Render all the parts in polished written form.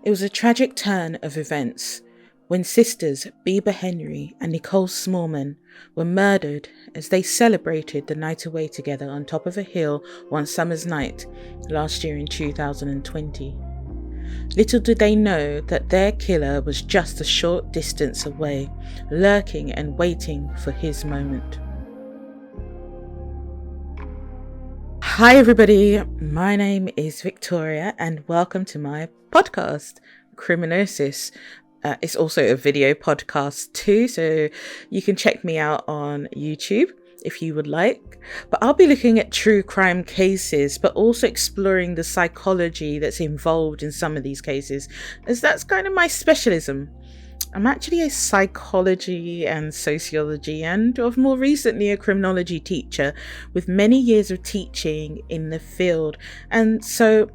It was a tragic turn of events when sisters Bieber Henry and Nicole Smallman were murdered as they celebrated the night away together on top of a hill one summer's night last year in 2020. Little did they know that their killer was just a short distance away, lurking and waiting for his moment. Hi everybody, my name is Victoria and welcome to my podcast, Criminosis. It's also a video podcast too, so you can check me out on YouTube if you would like. But I'll be looking at true crime cases, but also exploring the psychology that's involved in some of these cases, as that's kind of my specialism. I'm actually a psychology and sociology and, of more recently, a criminology teacher with many years of teaching in the field. And so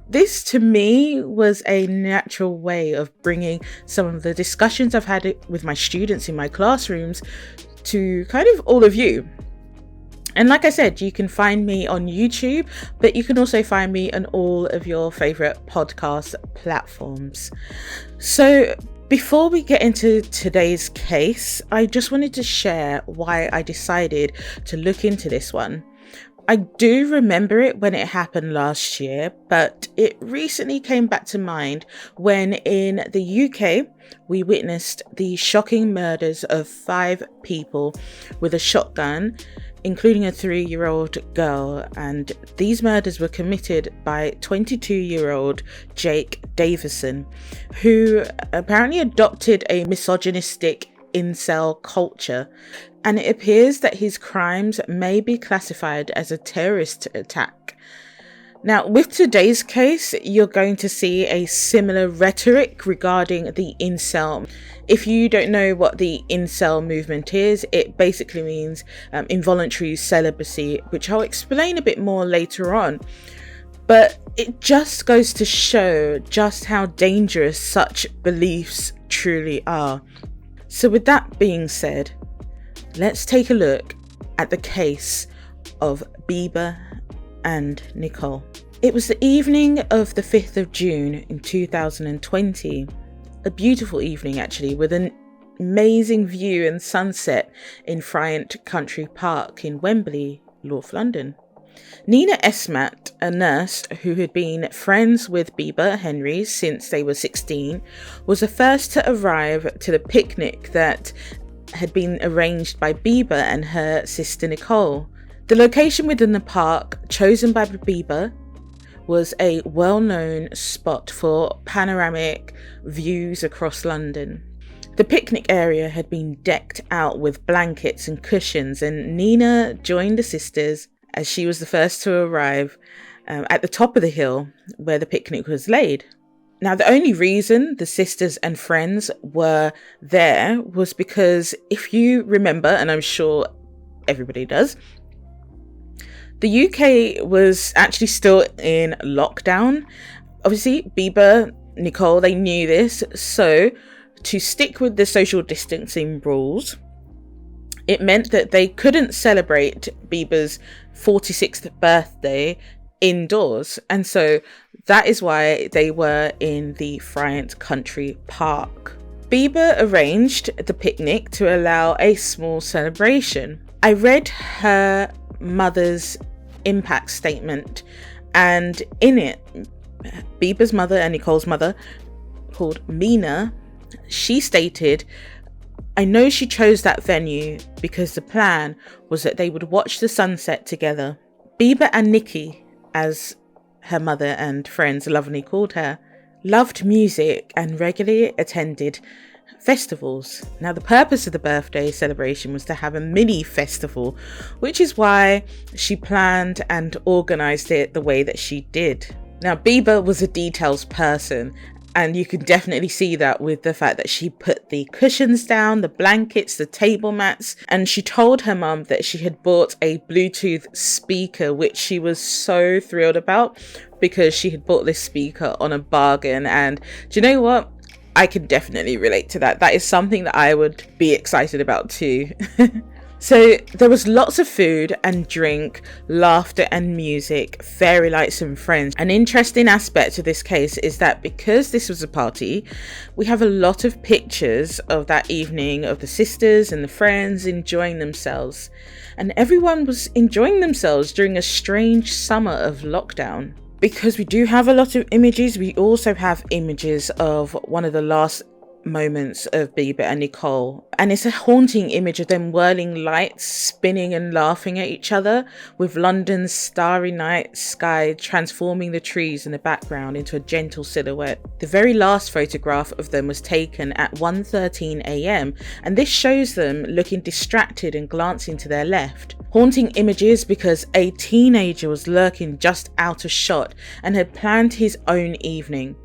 this to me was a natural way of bringing some of the discussions I've had with my students in my classrooms to kind of all of you. And like I said, you can find me on YouTube, but you can also find me on all of your favorite podcast platforms. So before we get into today's case, I just wanted to share why I decided to look into this one. I do remember it when it happened last year, but it recently came back to mind when in the UK we witnessed the shocking murders of 5 people with a shotgun, including a 3-year-old girl, and these murders were committed by 22-year-old Jake Davison, who apparently adopted a misogynistic incel culture, and it appears that his crimes may be classified as a terrorist attack. Now, with today's case, you're going to see a similar rhetoric regarding the incel. If you don't know what the incel movement is, it basically means involuntary celibacy, which I'll explain a bit more later on. But it just goes to show just how dangerous such beliefs truly are. So with that being said, let's take a look at the case of Bieber and Nicole. It was the evening of the 5th of June in 2020. A beautiful evening actually, with an amazing view and sunset in Friant Country Park in Wembley, North London. Nina Esmat, a nurse who had been friends with Bieber Henry since they were 16, was the first to arrive to the picnic that had been arranged by Bieber and her sister Nicole. The location within the park chosen by Bieber was a well-known spot for panoramic views across London. The picnic area had been decked out with blankets and cushions, and Nina joined the sisters as she was the first to arrive at the top of the hill where the picnic was laid. Now, the only reason the sisters and friends were there was because, if you remember, and I'm sure everybody does, the UK was actually still in lockdown. Obviously, Bieber, Nicole, they knew this, so to stick with the social distancing rules, it meant that they couldn't celebrate Bieber's 46th birthday indoors, and so that is why they were in the Friant Country Park. Bieber arranged the picnic to allow a small celebration. I read her mother's impact statement, and in it, Bieber's mother and Nicole's mother, called Mina, she stated, "I know she chose that venue because the plan was that they would watch the sunset together." Bieber and Nikki, as her mother and friends lovingly called her, loved music and regularly attended festivals. Now, the purpose of the birthday celebration was to have a mini festival, which is why she planned and organised it the way that she did. Now, Bieber was a details person, and you can definitely see that with the fact that she put the cushions down, the blankets, the table mats, and she told her mum that she had bought a Bluetooth speaker, which she was so thrilled about because she had bought this speaker on a bargain. And do you know what? I can definitely relate to that. That is something that I would be excited about too. So there was lots of food and drink, laughter and music, fairy lights and friends. An interesting aspect of this case is that because this was a party, we have a lot of pictures of that evening of the sisters and the friends enjoying themselves. And everyone was enjoying themselves during a strange summer of lockdown. Because we do have a lot of images, we also have images of one of the last moments of Bieber and Nicole, and it's a haunting image of them whirling lights, spinning and laughing at each other, with London's starry night sky transforming the trees in the background into a gentle silhouette. The very last photograph of them was taken at 1:13 a.m. and this shows them looking distracted and glancing to their left. Haunting images because a teenager was lurking just out of shot and had planned his own evening.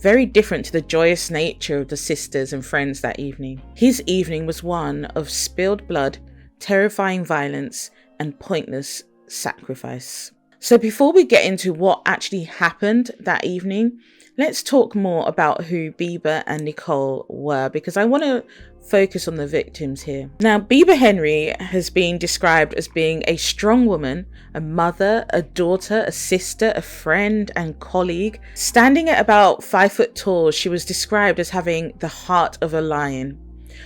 Very different to the joyous nature of the sisters and friends that evening. His evening was one of spilled blood, terrifying violence, and pointless sacrifice. So before we get into what actually happened that evening, let's talk more about who Bieber and Nicole were, because I want to focus on the victims here. Now, Bieber Henry has been described as being a strong woman, a mother, a daughter, a sister, a friend and colleague. Standing at about 5 foot tall, she was described as having the heart of a lion.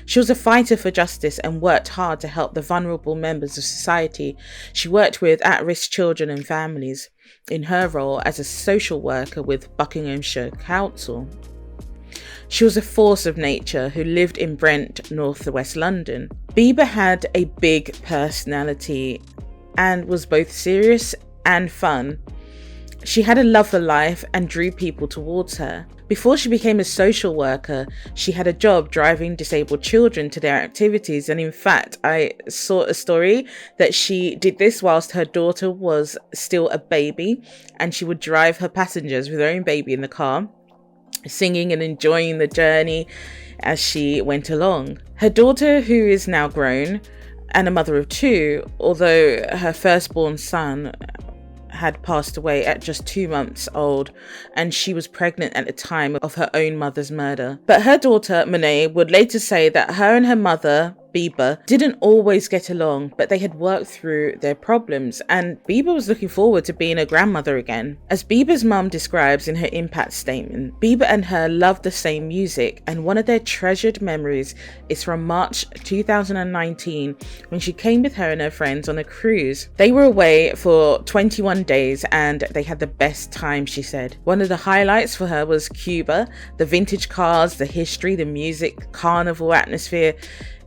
She was a fighter for justice and worked hard to help the vulnerable members of society. She worked with at-risk children and families in her role as a social worker with Buckinghamshire Council. She was a force of nature who lived in Brent, northwest London. Bieber had a big personality and was both serious and fun. She had a love for life and drew people towards her. Before she became a social worker, she had a job driving disabled children to their activities, and in fact, I saw a story that she did this whilst her daughter was still a baby, and she would drive her passengers with her own baby in the car, singing and enjoying the journey as she went along. Her daughter, who is now grown and a mother of two, although her firstborn son had passed away at just 2 months old, and she was pregnant at the time of her own mother's murder. But her daughter, Monet, would later say that her and her mother, Bieber, didn't always get along, but they had worked through their problems, and Bieber was looking forward to being a grandmother again. As Bieber's mum describes in her impact statement, Bieber and her loved the same music, and one of their treasured memories is from March 2019 when she came with her and her friends on a cruise. They were away for 21 days and they had the best time, she said. One of the highlights for her was Cuba. The vintage cars, the history, the music, carnival atmosphere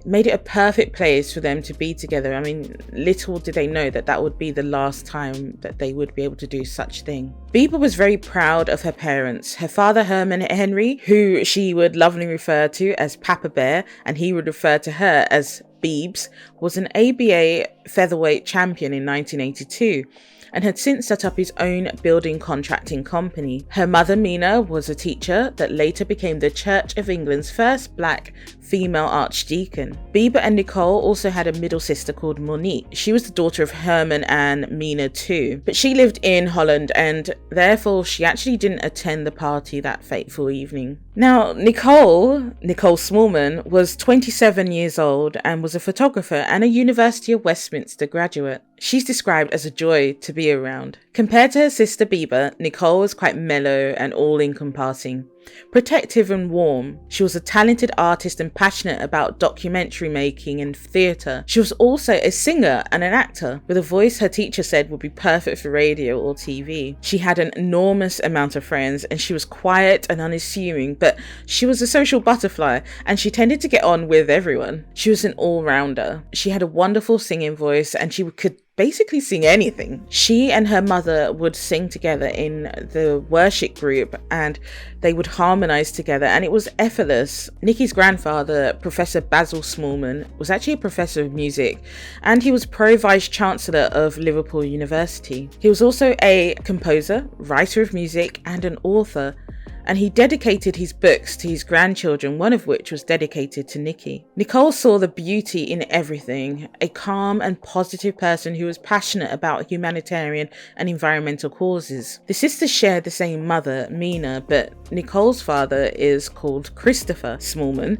made it a perfect place for them to be together. I mean, little did they know that that would be the last time that they would be able to do such thing. Bieber was very proud of her parents. Her father, Herman Henry, who she would lovingly refer to as Papa Bear, and he would refer to her as Biebs, was an ABA featherweight champion in 1982 and had since set up his own building contracting company. Her mother, Mina, was a teacher that later became the Church of England's first black female archdeacon. Bieber and Nicole also had a middle sister called Monique. She was the daughter of Herman and Mina too, but she lived in Holland and therefore she actually didn't attend the party that fateful evening. Now, Nicole Smallman was 27 years old and was a photographer and a University of Westminster graduate. She's described as a joy to be around. Compared to her sister Bieber, Nicole was quite mellow and all-encompassing, protective and warm. She was a talented artist and passionate about documentary making and theatre. She was also a singer and an actor, with a voice her teacher said would be perfect for radio or TV. She had an enormous amount of friends and she was quiet and unassuming, but she was a social butterfly and she tended to get on with everyone. She was an all-rounder. She had a wonderful singing voice and she could basically sing anything. She and her mother would sing together in the worship group and they would harmonize together and it was effortless. Nikki's grandfather, Professor Basil Smallman, was actually a professor of music and he was Pro-Vice Chancellor of Liverpool University. He was also a composer, writer of music and an author, and he dedicated his books to his grandchildren, one of which was dedicated to Nikki. Nicole saw the beauty in everything, a calm and positive person who was passionate about humanitarian and environmental causes. The sisters shared the same mother, Mina, but Nicole's father is called Christopher Smallman,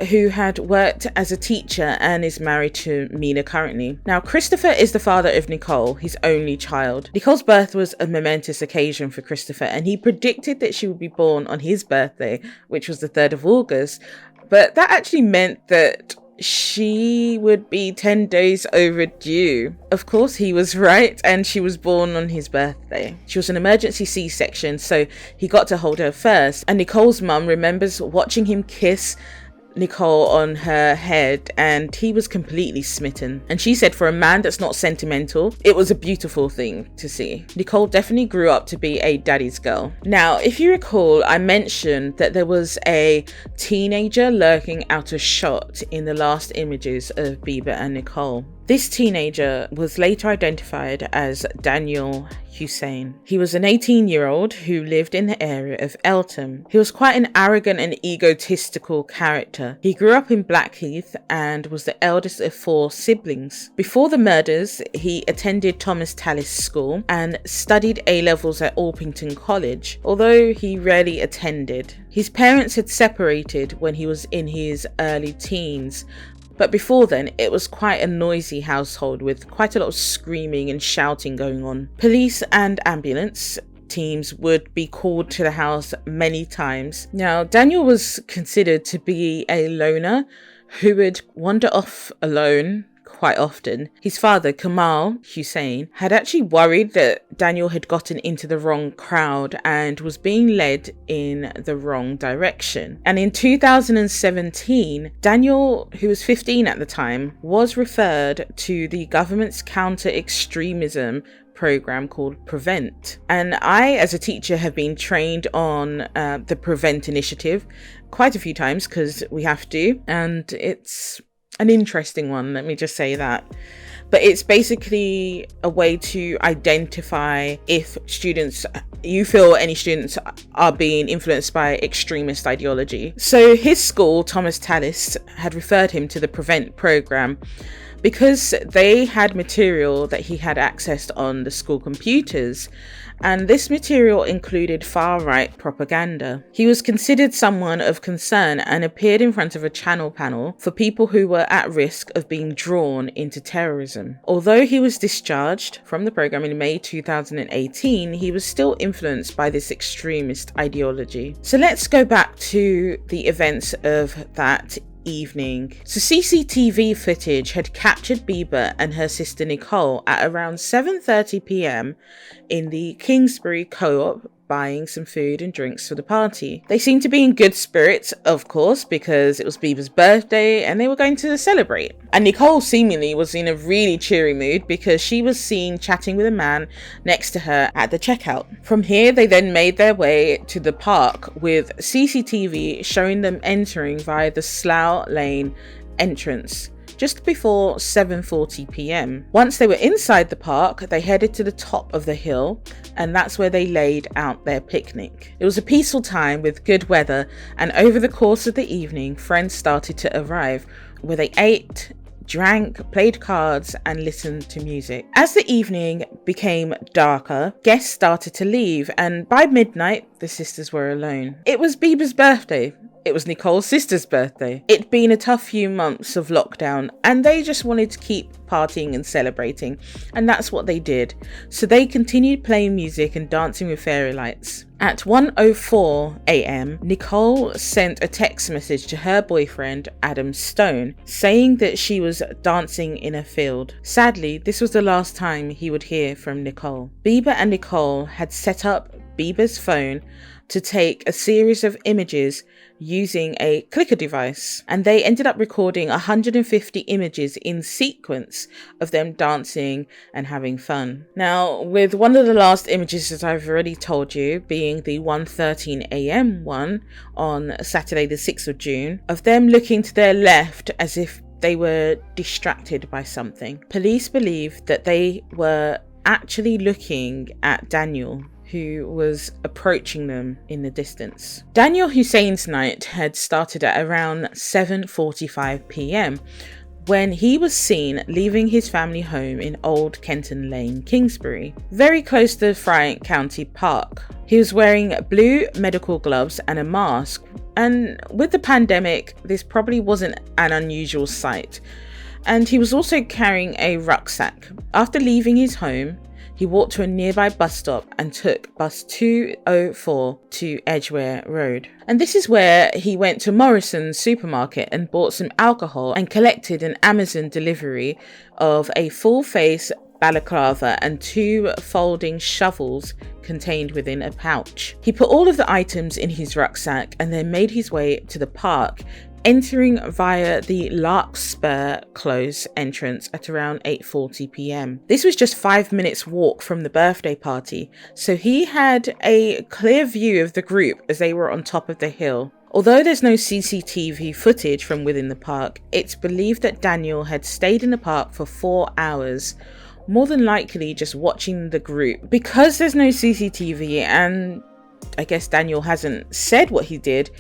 who had worked as a teacher and is married to Mina currently. Now, Christopher is the father of Nicole, his only child. Nicole's birth was a momentous occasion for Christopher, and he predicted that she would be born on his birthday, which was the 3rd of August. But that actually meant that she would be 10 days overdue. Of course, he was right, and she was born on his birthday. She was an emergency C-section, so he got to hold her first. And Nicole's mum remembers watching him kiss Nicole on her head, and he was completely smitten. And she said, for a man that's not sentimental, it was a beautiful thing to see. Nicole definitely grew up to be a daddy's girl. Now, if you recall, I mentioned that there was a teenager lurking out of shot in the last images of Bieber and Nicole. This teenager was later identified as Daniel Hussein. He was an 18-year-old who lived in the area of Eltham. He was quite an arrogant and egotistical character. He grew up in Blackheath and was the eldest of 4 siblings. Before the murders, he attended Thomas Tallis School and studied A-levels at Orpington College, although he rarely attended. His parents had separated when he was in his early teens, but before then, it was quite a noisy household with quite a lot of screaming and shouting going on. Police and ambulance teams would be called to the house many times. Now, Daniel was considered to be a loner who would wander off alone quite often. His father, Kamal Hussein, had actually worried that Daniel had gotten into the wrong crowd and was being led in the wrong direction. And in 2017, Daniel, who was 15 at the time, was referred to the government's counter-extremism program called Prevent. And I, as a teacher, have been trained on the Prevent initiative quite a few times because we have to, and it's an interesting one, let me just say that. But it's basically a way to identify if you feel any students are being influenced by extremist ideology. So his school, Thomas Tallis, had referred him to the Prevent program because they had material that he had accessed on the school computers, and this material included far-right propaganda. He was considered someone of concern and appeared in front of a channel panel for people who were at risk of being drawn into terrorism. Although he was discharged from the program in May 2018, he was still influenced by this extremist ideology. So let's go back to the events of that evening. So CCTV footage had captured Bieber and her sister Nicole at around 7:30 p.m. in the Kingsbury Co-op buying some food and drinks for the party. They seemed to be in good spirits, of course, because it was Bieber's birthday and they were going to celebrate. And Nicole seemingly was in a really cheery mood because she was seen chatting with a man next to her at the checkout. From here, they then made their way to the park with CCTV showing them entering via the Slough Lane entrance just before 7:40 p.m. Once they were inside the park, they headed to the top of the hill, and that's where they laid out their picnic. It was a peaceful time with good weather, and over the course of the evening, friends started to arrive, where they ate, drank, played cards, and listened to music. As the evening became darker, guests started to leave, and by midnight, the sisters were alone. It was Bieber's birthday. It was Nicole's sister's birthday. It'd been a tough few months of lockdown, and they just wanted to keep partying and celebrating, and that's what they did. So they continued playing music and dancing with fairy lights. At 1:04 a.m, Nicole sent a text message to her boyfriend, Adam Stone, saying that she was dancing in a field. Sadly, this was the last time he would hear from Nicole. Bieber and Nicole had set up Bieber's phone to take a series of images using a clicker device, and they ended up recording 150 images in sequence of them dancing and having fun. Now, with one of the last images, as I've already told you, being the 1:13 a.m. one on Saturday the 6th of June, of them looking to their left as if they were distracted by something. Police believe that they were actually looking at Daniel, who was approaching them in the distance. Daniel Hussein's night had started at around 7:45 p.m. when he was seen leaving his family home in Old Kenton Lane, Kingsbury, very close to Friant County Park. He was wearing blue medical gloves and a mask And with the pandemic, this probably wasn't an unusual sight. And he was also carrying a rucksack. After leaving his home, he walked to a nearby bus stop and took bus 204 to Edgware Road. And this is where he went to Morrison's supermarket and bought some alcohol and collected an Amazon delivery of a full-face balaclava and 2 folding shovels contained within a pouch. He put all of the items in his rucksack and then made his way to the park, entering via the Larkspur Close entrance at around 8:40 p.m. This was just 5 minutes walk from the birthday party, so he had a clear view of the group as they were on top of the hill. Although there's no CCTV footage from within the park, it's believed that Daniel had stayed in the park for 4 hours, more than likely just watching the group. Because there's no CCTV and I guess Daniel hasn't said what he did,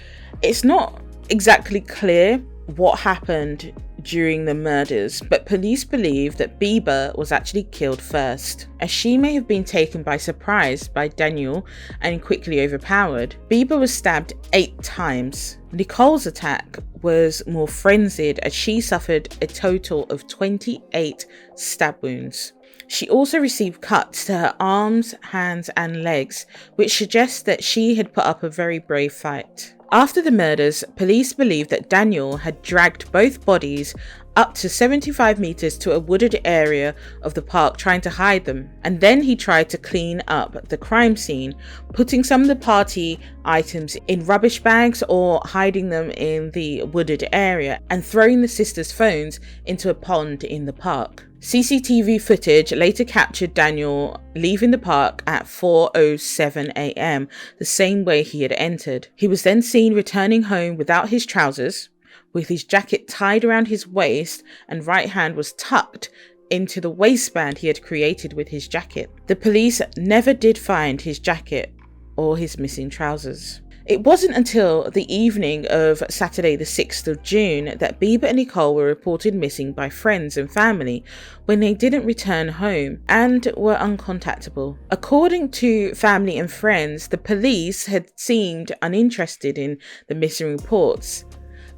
it's not exactly clear what happened during the murders, but police believe that Bieber was actually killed first, as she may have been taken by surprise by Daniel and quickly overpowered. Bieber was stabbed 8 times. Nicole's attack was more frenzied as she suffered a total of 28 stab wounds. She also received cuts to her arms, hands and legs, which suggests that she had put up a very brave fight. After the murders, police believe that Daniel had dragged both bodies up to 75 meters to a wooded area of the park trying to hide them, and then he tried to clean up the crime scene, putting some of the party items in rubbish bags or hiding them in the wooded area and throwing the sisters' phones into a pond in the park. CCTV footage later captured Daniel leaving the park at 4:07 a.m, the same way he had entered. He was then seen returning home without his trousers, with his jacket tied around his waist and right hand was tucked into the waistband he had created with his jacket. The police never did find his jacket or his missing trousers. It wasn't until the evening of Saturday the 6th of June that Bieber and Nicole were reported missing by friends and family when they didn't return home and were uncontactable. According to family and friends, the police had seemed uninterested in the missing reports.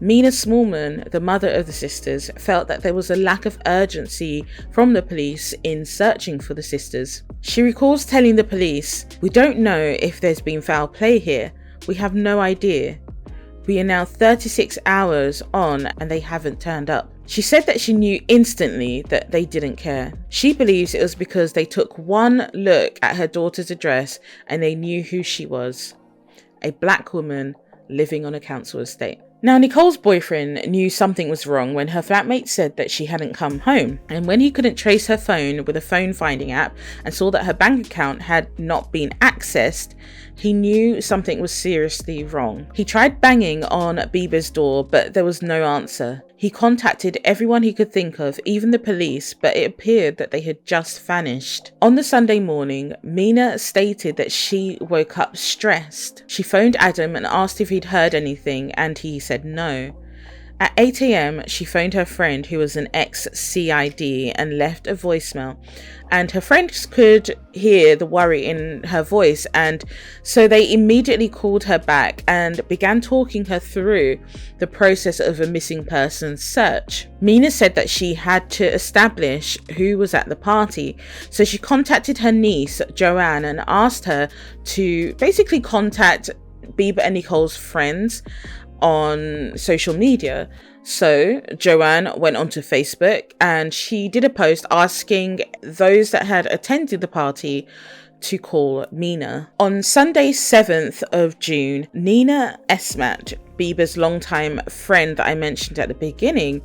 Mina Smallman, the mother of the sisters, felt that there was a lack of urgency from the police in searching for the sisters. She recalls telling the police, "We don't know if there's been foul play here. We have no idea. We are now 36 hours on and they haven't turned up." She said that she knew instantly that they didn't care. She believes it was because they took one look at her daughter's address and they knew who she was, a black woman living on a council estate. Now, Nicole's boyfriend knew something was wrong when her flatmate said that she hadn't come home, and when he couldn't trace her phone with a phone finding app and saw that her bank account had not been accessed, he knew something was seriously wrong. He tried banging on Bieber's door, but there was no answer. He contacted everyone he could think of, even the police, but it appeared that they had just vanished. On the Sunday morning, Mina stated that she woke up stressed. She phoned Adam and asked if he'd heard anything, and he said no. At 8 a.m, she phoned her friend, who was an ex-CID, and left a voicemail. And her friends could hear the worry in her voice, and so they immediately called her back and began talking her through the process of a missing persons search. Mina said that she had to establish who was at the party, so she contacted her niece, Joanne, and asked her to basically contact Bieber and Nicole's friends on social media. So Joanne went onto Facebook and she did a post asking those that had attended the party to call Mina. On Sunday 7th of June, Nina Esmat, Bieber's longtime friend that I mentioned at the beginning,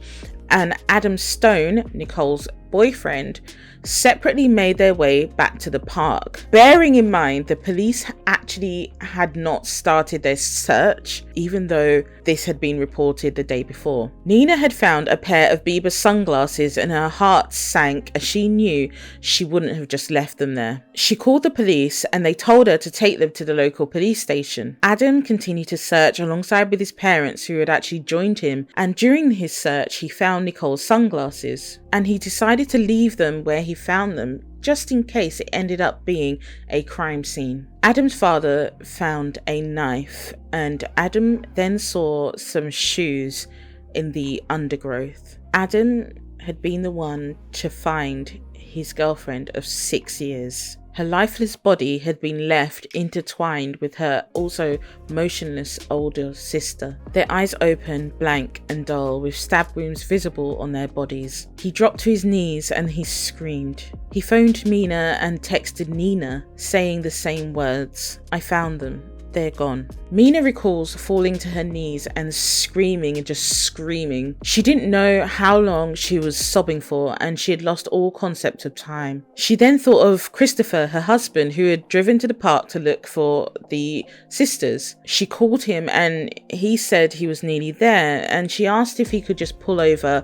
and Adam Stone, Nicole's boyfriend, separately made their way back to the park. Bearing in mind the police actually had not started their search, even though this had been reported the day before. Nina had found a pair of Bieber's sunglasses and her heart sank as she knew she wouldn't have just left them there. She called the police and they told her to take them to the local police station. Adam continued to search alongside with his parents, who had actually joined him, and during his search he found Nicole's sunglasses. and he decided to leave them where he found them, just in case it ended up being a crime scene. Adam's father found a knife, and Adam then saw some shoes in the undergrowth. Adam had been the one to find his girlfriend of 6 years. Her lifeless body had been left intertwined with her also motionless older sister. Their eyes open, blank and dull, with stab wounds visible on their bodies. He dropped to his knees and he screamed. He phoned Mina and texted Nina, saying the same words. "I found them. They're gone." Mina recalls falling to her knees and screaming and just screaming. She didn't know how long she was sobbing for, and she had lost all concept of time. She then thought of Christopher, her husband, who had driven to the park to look for the sisters. She called him and he said he was nearly there, and she asked if he could just pull over,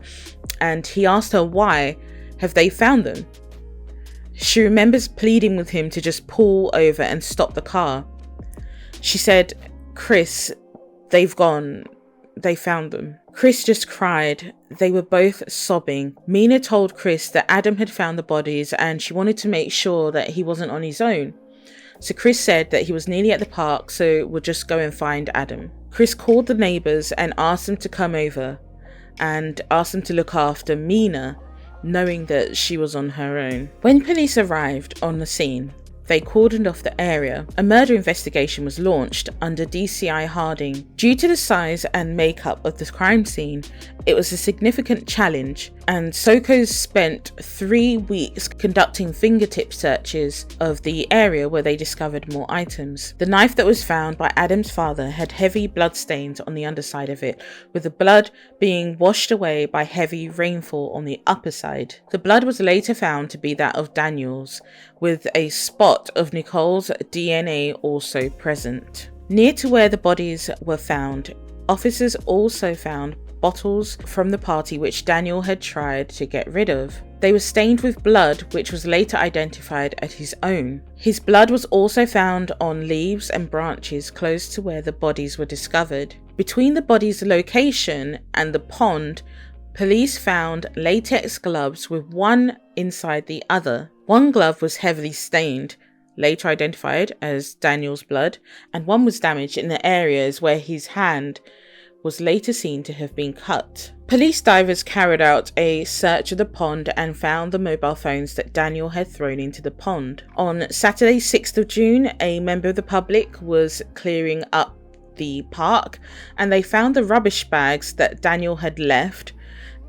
and he asked her why. Have they found them? She remembers pleading with him to just pull over and stop the car. She said, "Chris, they've gone. They found them." Chris just cried. They were both sobbing. Mina told Chris that Adam had found the bodies and she wanted to make sure that he wasn't on his own. So Chris said that he was nearly at the park, so would just go and find Adam. Chris called the neighbours and asked them to come over and asked them to look after Mina, knowing that she was on her own. When police arrived on the scene, they cordoned off the area. A murder investigation was launched under DCI Harding. Due to the size and makeup of the crime scene, it was a significant challenge, and SOCOs spent 3 weeks conducting fingertip searches of the area where they discovered more items. The knife that was found by Adam's father had heavy blood stains on the underside of it, with the blood being washed away by heavy rainfall on the upper side. The blood was later found to be that of Daniel's, with a spot of Nicole's DNA also present. Near to where the bodies were found, officers also found bottles from the party which Daniel had tried to get rid of. They were stained with blood, which was later identified as his own. His blood was also found on leaves and branches close to where the bodies were discovered. Between the body's location and the pond, police found latex gloves with one inside the other. One glove was heavily stained, later identified as Daniel's blood, and one was damaged in the areas where his hand was later seen to have been cut. Police divers carried out a search of the pond and found the mobile phones that Daniel had thrown into the pond. On Saturday, 6th of June, a member of the public was clearing up the park and they found the rubbish bags that Daniel had left,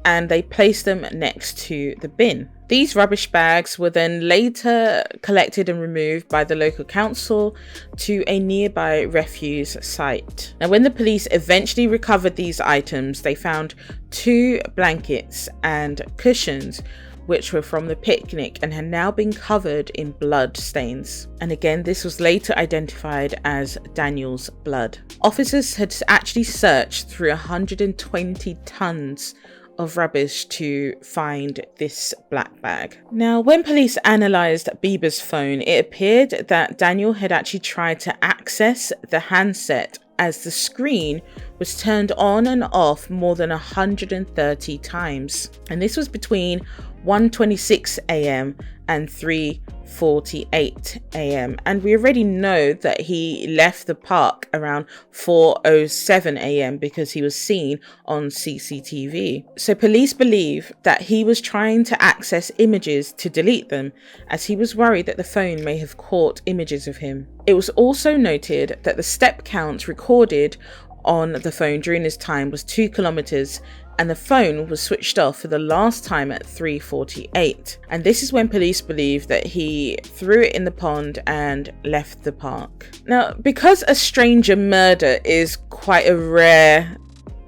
and they placed them next to the bin. These rubbish bags were then later collected and removed by the local council to a nearby refuse site. Now, when the police eventually recovered these items, they found 2 blankets and cushions which were from the picnic and had now been covered in blood stains. And again, this was later identified as Daniel's blood. Officers had actually searched through 120 tons of rubbish to find this black bag. Now, when police analysed Bieber's phone, it appeared that Daniel had actually tried to access the handset as the screen was turned on and off more than 130 times. And this was between 1:26 a.m. and 3:48 a.m. And we already know that he left the park around 4:07 a.m. because he was seen on CCTV. So police believe that he was trying to access images to delete them, as he was worried that the phone may have caught images of him. It was also noted that the step count recorded on the phone during this time was 2 kilometers, and the phone was switched off for the last time at 3:48. And this is when police believe that he threw it in the pond and left the park. Now, because a stranger murder is quite a rare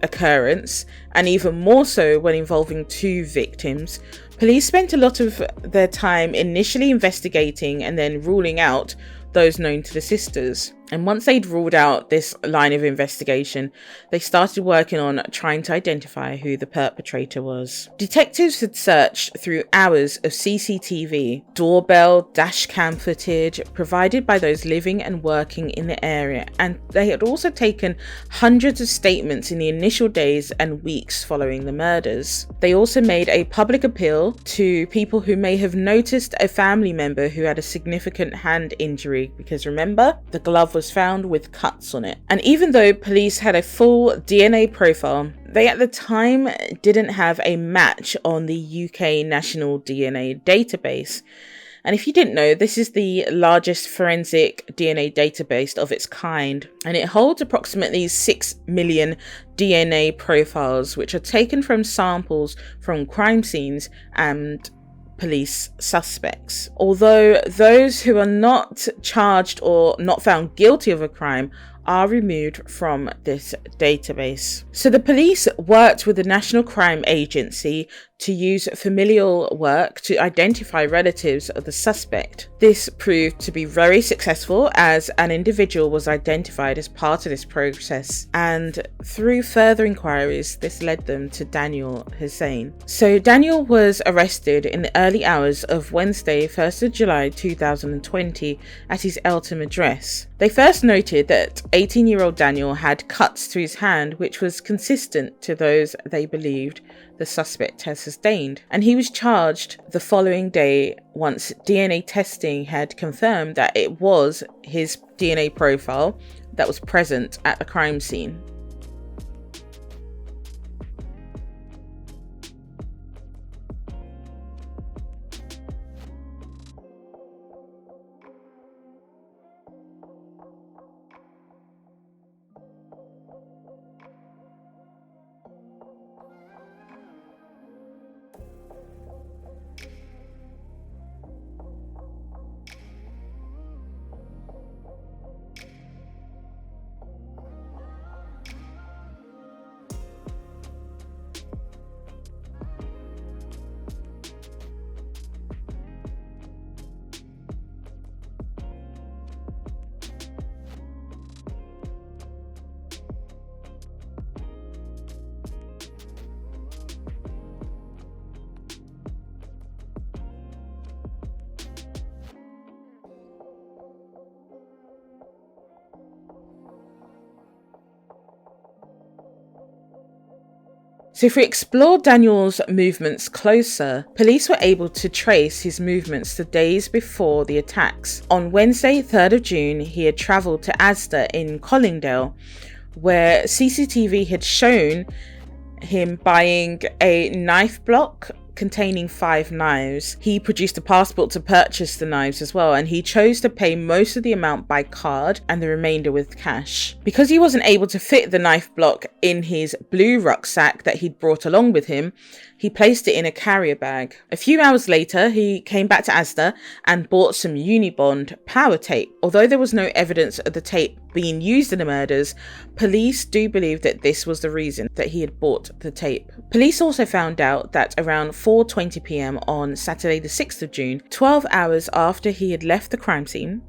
occurrence, and even more so when involving 2 victims, police spent a lot of their time initially investigating and then ruling out those known to the sisters. And once they'd ruled out this line of investigation, they started working on trying to identify who the perpetrator was. Detectives had searched through hours of CCTV, doorbell, dash cam footage provided by those living and working in the area, and they had also taken hundreds of statements in the initial days and weeks following the murders. They also made a public appeal to people who may have noticed a family member who had a significant hand injury, because remember, the glove was found with cuts on it. And even though police had a full DNA profile, they at the time didn't have a match on the UK National DNA Database. And if you didn't know, this is the largest forensic DNA database of its kind, and it holds approximately 6 million DNA profiles, which are taken from samples from crime scenes and police suspects. Although those who are not charged or not found guilty of a crime are removed from this database. So the police worked with the National Crime Agency to use familial work to identify relatives of the suspect. This proved to be very successful, as an individual was identified as part of this process, and through further inquiries this led them to Daniel Hussein. So Daniel was arrested in the early hours of Wednesday 1st of July 2020 at his Eltham address. They first noted that 18-year-old Daniel had cuts to his hand which was consistent to those they believed the suspect had sustained, and he was charged the following day once DNA testing had confirmed that it was his DNA profile that was present at the crime scene. So if we explore Daniel's movements closer, police were able to trace his movements the days before the attacks. On Wednesday, 3rd of June, he had travelled to Asda in Colindale, where CCTV had shown him buying a knife block containing 5 knives. He produced a passport to purchase the knives as well, and he chose to pay most of the amount by card and the remainder with cash. Because he wasn't able to fit the knife block in his blue rucksack that he'd brought along with him, he placed it in a carrier bag. A few hours later, he came back to Asda and bought some Unibond power tape. Although there was no evidence of the tape being used in the murders, police do believe that this was the reason that he had bought the tape. Police also found out that around 4:20 p.m. on Saturday the 6th of June, 12 hours after he had left the crime scene,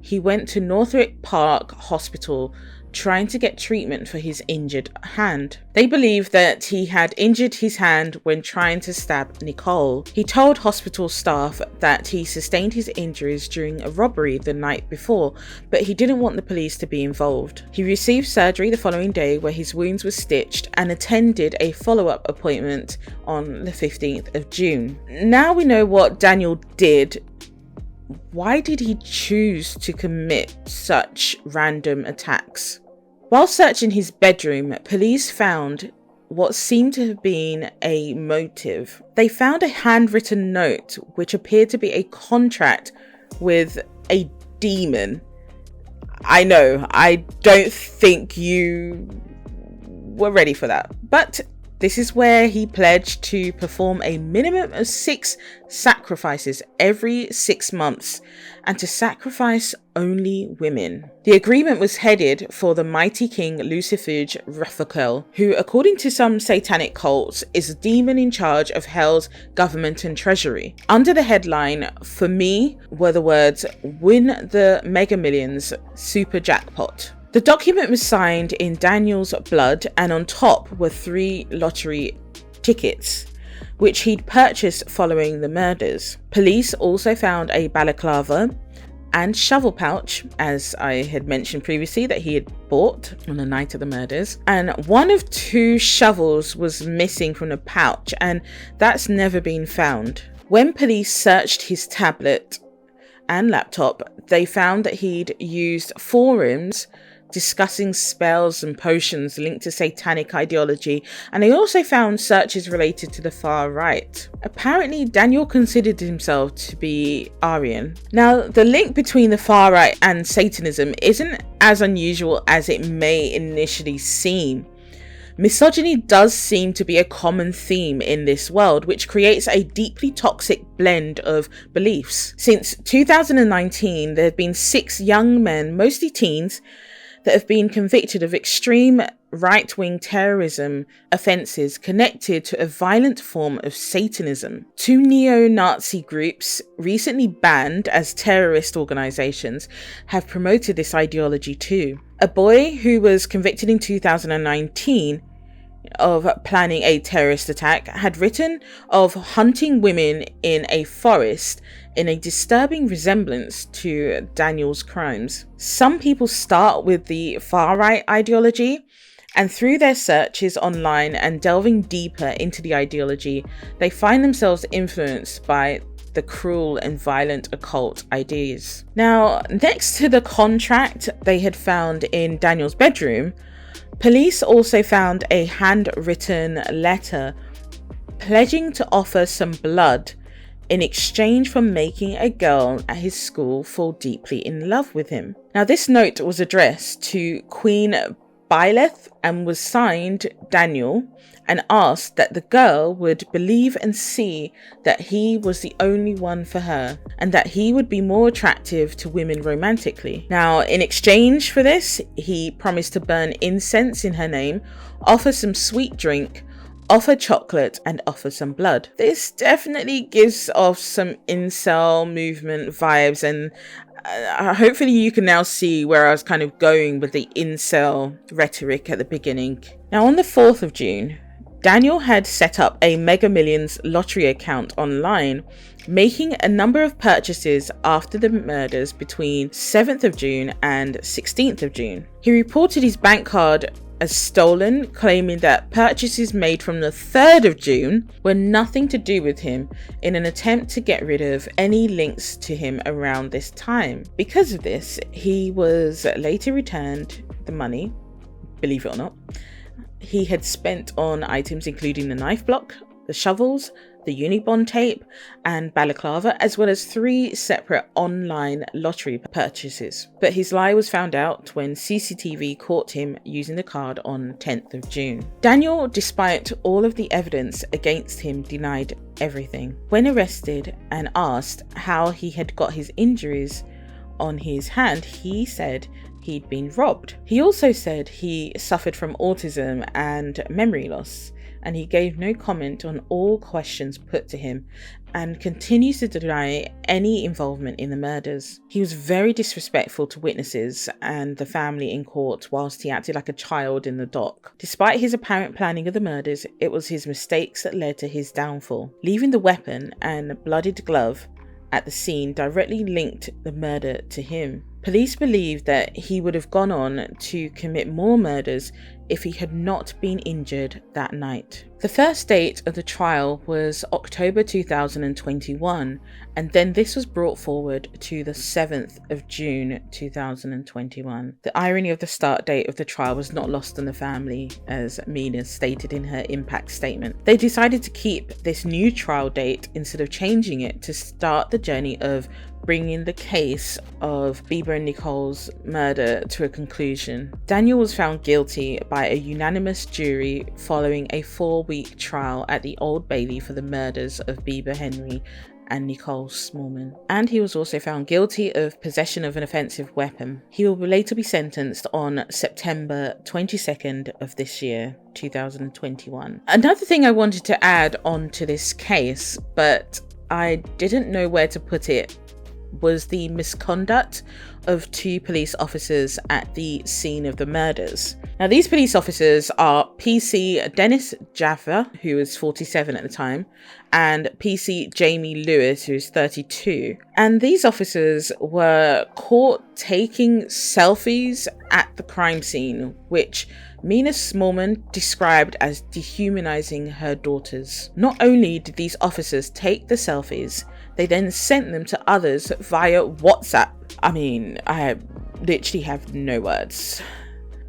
he went to Northwick Park Hospital trying to get treatment for his injured hand. They believe that he had injured his hand when trying to stab Nicole. He told hospital staff that he sustained his injuries during a robbery the night before, but he didn't want the police to be involved. He received surgery the following day where his wounds were stitched and attended a follow-up appointment on the 15th of June. Now we know what Daniel did. Why did he choose to commit such random attacks? While searching his bedroom, police found what seemed to have been a motive. They found a handwritten note which appeared to be a contract with a demon. I know, I don't think you were ready for that, but This is where he pledged to perform a minimum of 6 sacrifices every 6 months and to sacrifice only women. The agreement was headed for the mighty king Lucifuge Raphael, who, according to some satanic cults, is a demon in charge of hell's government and treasury. Under the headline, "For me," were the words, "Win the Mega Millions Super Jackpot." The document was signed in Daniel's blood, and on top were 3 lottery tickets, which he'd purchased following the murders. Police also found a balaclava and shovel pouch, as I had mentioned previously, that he had bought on the night of the murders. And one of 2 shovels was missing from the pouch, and that's never been found. When police searched his tablet and laptop, they found that he'd used forums discussing spells and potions linked to satanic ideology, and they also found searches related to the far right. Apparently, Daniel considered himself to be Aryan. Now, the link between the far right and Satanism isn't as unusual as it may initially seem. Misogyny does seem to be a common theme in this world, which creates a deeply toxic blend of beliefs. Since 2019, there have been 6 young men, mostly teens, that have been convicted of extreme right-wing terrorism offences connected to a violent form of Satanism. 2 neo-Nazi groups, recently banned as terrorist organisations, have promoted this ideology too. A boy who was convicted in 2019 of planning a terrorist attack had written of hunting women in a forest in a disturbing resemblance to Daniel's crimes. Some people start with the far-right ideology, and through their searches online and delving deeper into the ideology, they find themselves influenced by the cruel and violent occult ideas. Now, next to the contract they had found in Daniel's bedroom, police also found a handwritten letter pledging to offer some blood in exchange for making a girl at his school fall deeply in love with him. Now, this note was addressed to Queen Byleth and was signed Daniel, and asked that the girl would believe and see that he was the only one for her and that he would be more attractive to women romantically. Now, in exchange for this, he promised to burn incense in her name, offer some sweet drink, offer chocolate, and offer some blood. This definitely gives off some incel movement vibes, and hopefully you can now see where I was kind of going with the incel rhetoric at the beginning. Now, on the 4th of June, Daniel had set up a Mega Millions lottery account online, making a number of purchases after the murders between 7th of June and 16th of June. He reported his bank card as stolen, claiming that purchases made from the 3rd of June were nothing to do with him, in an attempt to get rid of any links to him around this time. Because of this, he was later returned the money, believe it or not, he had spent on items including the knife block, the shovels, the Unibond tape and balaclava, as well as 3 separate online lottery purchases. But his lie was found out when CCTV caught him using the card on 10th of June. Daniel, despite all of the evidence against him, denied everything. When arrested and asked how he had got his injuries on his hand, he said he'd been robbed. He also said he suffered from autism and memory loss, and he gave no comment on all questions put to him and continues to deny any involvement in the murders. He was very disrespectful to witnesses and the family in court, whilst he acted like a child in the dock. Despite his apparent planning of the murders, it was his mistakes that led to his downfall. Leaving the weapon and bloodied glove at the scene directly linked the murder to him. Police believe that he would have gone on to commit more murders if he had not been injured that night. The first date of the trial was October 2021, and then this was brought forward to the 7th of June 2021. The irony of the start date of the trial was not lost on the family, as Mina stated in her impact statement. They decided to keep this new trial date instead of changing it to start the journey of bringing the case of Bieber and Nicole's murder to a conclusion. Daniel was found guilty by a unanimous jury following a 4-week trial at the Old Bailey for the murders of Bieber Henry and Nicole Smallman. And he was also found guilty of possession of an offensive weapon. He will later be sentenced on September 22nd of this year, 2021. Another thing I wanted to add on to this case, but I didn't know where to put it, was the misconduct of 2 police officers at the scene of the murders. Now, these police officers are PC Dennis Jaffa, who was 47 at the time, and PC Jamie Lewis, who's 32. And these officers were caught taking selfies at the crime scene, which Mina Smallman described as dehumanizing her daughters. Not only did these officers take the selfies, they then sent them to others via WhatsApp. I mean, I literally have no words.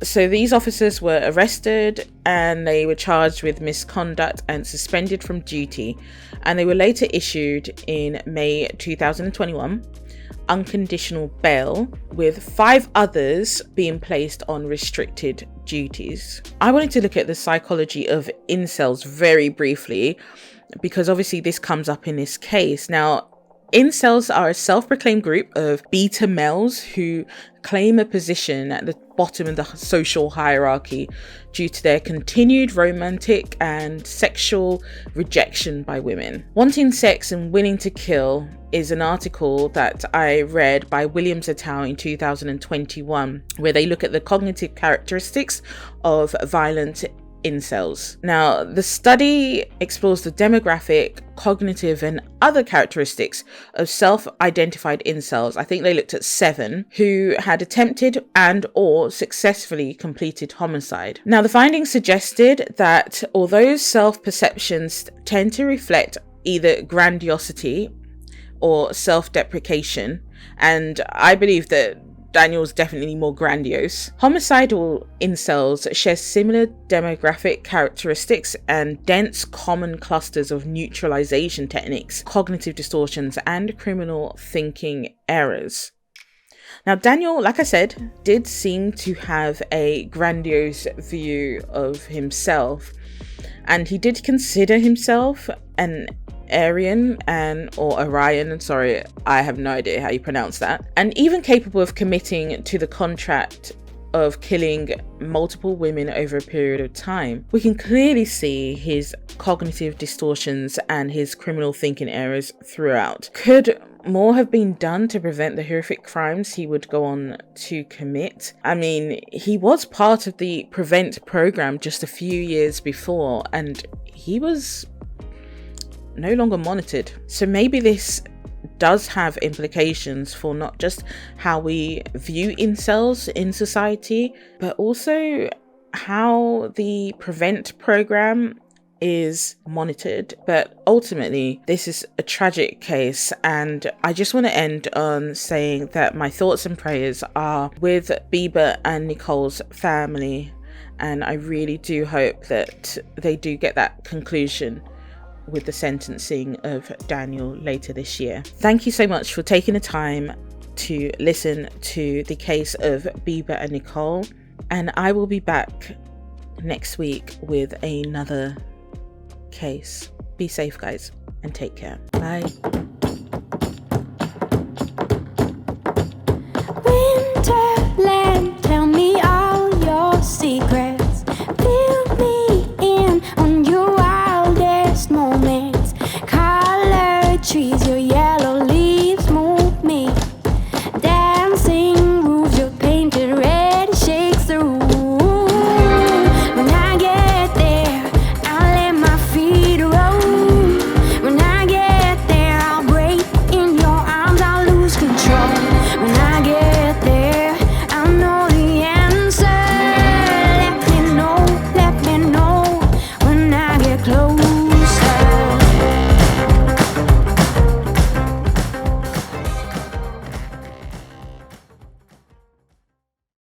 So these officers were arrested and they were charged with misconduct and suspended from duty, and they were later issued in May 2021 unconditional bail, with 5 others being placed on restricted duties. I wanted to look at the psychology of incels very briefly, because obviously this comes up in this case. Now, incels are a self-proclaimed group of beta males who claim a position at the bottom of the social hierarchy due to their continued romantic and sexual rejection by women. Wanting sex and willing to kill is an article that I read by Williams et al. In 2021, where they look at the cognitive characteristics of violent incels. Now, the study explores the demographic, cognitive, and other characteristics of self-identified incels. I think they looked at 7 who had attempted and or successfully completed homicide. Now, the findings suggested that although self-perceptions tend to reflect either grandiosity or self-deprecation, and I believe that Daniel's definitely more grandiose, homicidal incels share similar demographic characteristics and dense common clusters of neutralization techniques, cognitive distortions, and criminal thinking errors. Now, Daniel, like I said, did seem to have a grandiose view of himself, and he did consider himself an Aryan or Orion, sorry, I have no idea how you pronounce that, and even capable of committing to the contract of killing multiple women over a period of time. We can clearly see his cognitive distortions and his criminal thinking errors throughout. Could more have been done to prevent the horrific crimes he would go on to commit? I mean, he was part of the Prevent program just a few years before, and he was no longer monitored. So maybe this does have implications for not just how we view incels in society, but also how the Prevent program is monitored. But ultimately, this is a tragic case, and I just want to end on saying that my thoughts and prayers are with Bieber and Nicole's family, and I really do hope that they do get that conclusion with the sentencing of Daniel later this year. Thank you so much for taking the time to listen to the case of Bieber and Nicole, and I will be back next week with another case. Be safe, guys, and take care. Bye.